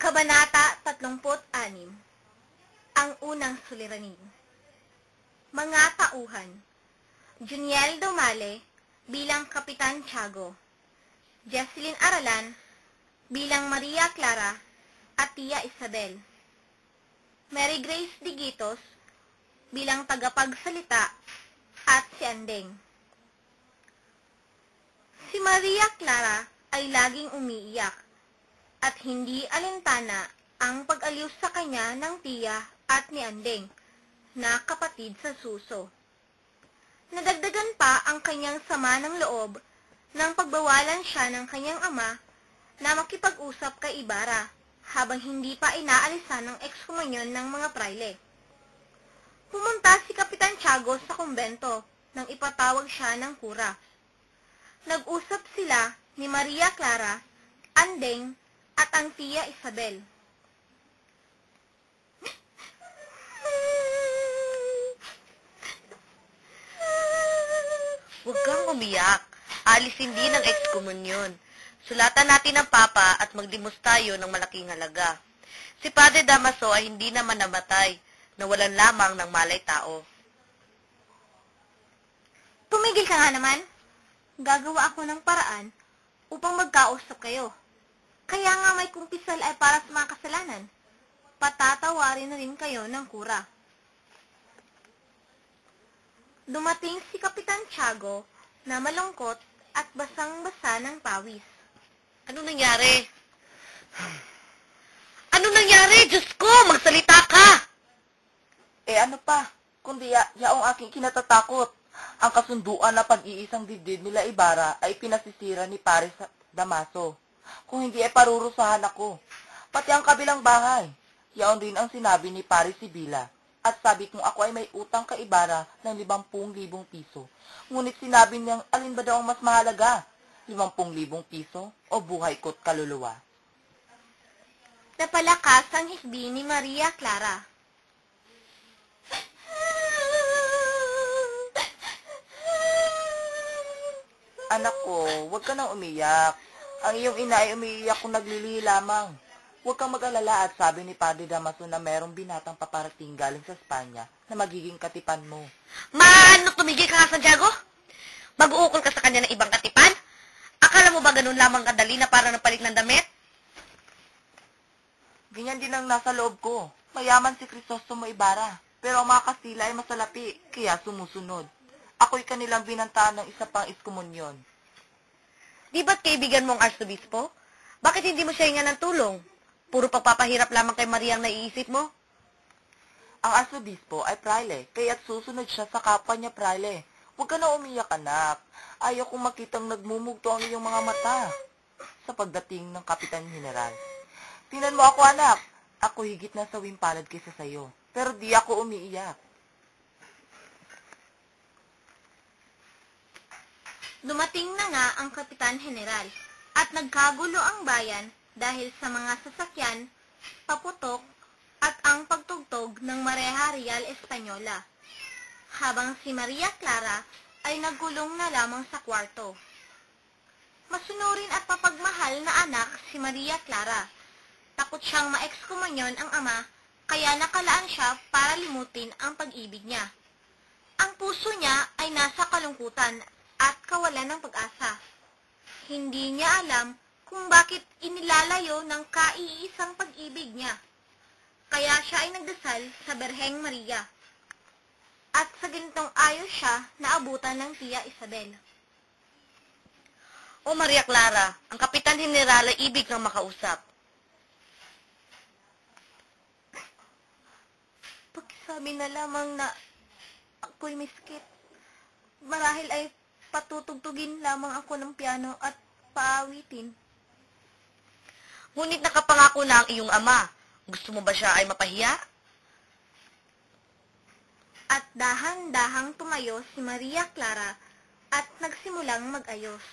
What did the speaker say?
Kabanata 36. Ang unang suliranin. Mga tauhan. Juniel Domale bilang Kapitan Tiago, Jesselyn Aralan bilang Maria Clara at Tia Isabel, Mary Grace Digitos bilang tagapagsalita at si Andeng. Si Maria Clara ay laging umiiyak at hindi alintana ang pag-aliw sa kanya ng tiya at ni Andeng na kapatid sa suso. Nadagdagan pa ang kanyang sama ng loob nang pagbawalan siya ng kanyang ama na makipag-usap kay Ibarra habang hindi pa inaalisan ng ekskomunyon ng mga praile. Pumunta si Kapitan Tiago sa kumbento nang ipatawag siya ng kura. Nag-usap sila ni Maria Clara, Andeng, at ang Tia Isabel. Huwag kang umiyak. Alisin din ang ekskomunyon. Sulatan natin ang papa at magdimos tayo ng malaking halaga. Si Padre Damaso ay hindi naman namatay, nawalan lamang ng malay tao. Tumigil ka nga naman. Gagawa ako ng paraan upang magkausap kayo. Kaya nga may kumpisal ay para sa mga kasalanan. Patatawarin na rin kayo ng kura. Dumating si Kapitan Tiago na malungkot at basang-basa ng pawis. Ano nangyari? Ano nangyari? Diyos ko, magsalita ka! Ano pa, kundi yaong aking kinatatakot. Ang kasunduan na pag-iisang dibdib nila Ibarra ay pinasisira ni Pares Damaso. Kung hindi ay parurusahan ako. Pati ang kabilang bahay. Yaon din ang sinabi ni Pares Sibila. At sabi kong ako ay may utang kay Ibarra ng 50,000 piso. Ngunit sinabi niyang alin ba daw ang mas mahalaga? 50,000 piso o buhay ko't kaluluwa? Napalakas ang hisbi ni Maria Clara. Anak ko, huwag ka nang umiyak. Ang iyong ina ay umiiyak kung naglilihi lamang. Huwag kang mag-alala at sabi ni Padre Damaso na merong binatang paparating galing sa Espanya na magiging katipan mo. Maano tumigil ka nga, Santiago? Mag-uukol ka sa kanya ng ibang katipan? Akala mo ba ganun lamang kadali na parang napalit ng damit? Ganyan din ang nasa loob ko. Mayaman si Crisostomo Ibarra, pero ang mga Kastila ay masalapi, kaya sumusunod. Ako'y kanilang binantaan ng isa pang ekskomunyon. Di ba't kaibigan mo ang arsobispo? Bakit hindi mo siya hingan ng tulong? Puro pagpapahirap lamang kay Maria ang naiisip mo? Ang arsobispo ay praile, kaya't susunod siya sa kapwa niya praile. Huwag ka na umiyak, anak. Ayaw kong makitang nagmumugto ang iyong mga mata sa pagdating ng Kapitan General. Tingnan mo ako, anak. Ako higit na sawing palad kaysa sayo, pero di ako umiiyak. Dumating na nga ang Kapitan General at nagkagulo ang bayan dahil sa mga sasakyan, paputok, at ang pagtugtog ng Mareha Real Española, habang si Maria Clara ay nagulong na lamang sa kwarto. Masunurin at papagmahal na anak si Maria Clara. Takot siyang maekskomunyon ang ama, kaya nakalaan siya para limutin ang pag-ibig niya. Ang puso niya ay nasa kalungkutan at kawalan ng pag-asa. Hindi niya alam kung bakit inilalayo ng kaiisang pag-ibig niya. Kaya siya ay nagdasal sa Berheng Maria. At sa ganitong ayos siya naabutan ng Tia Isabel. O Maria Clara, ang Kapitan General ay ibig kang makausap. Pakisabi na lamang na ako'y miskit. Marahil ay patutugtugin lamang ako ng piano at paawitin. Ngunit nakapangako na ang iyong ama. Gusto mo ba siya ay mapahiya? At dahan-dahang tumayo si Maria Clara at nagsimulang mag-ayos.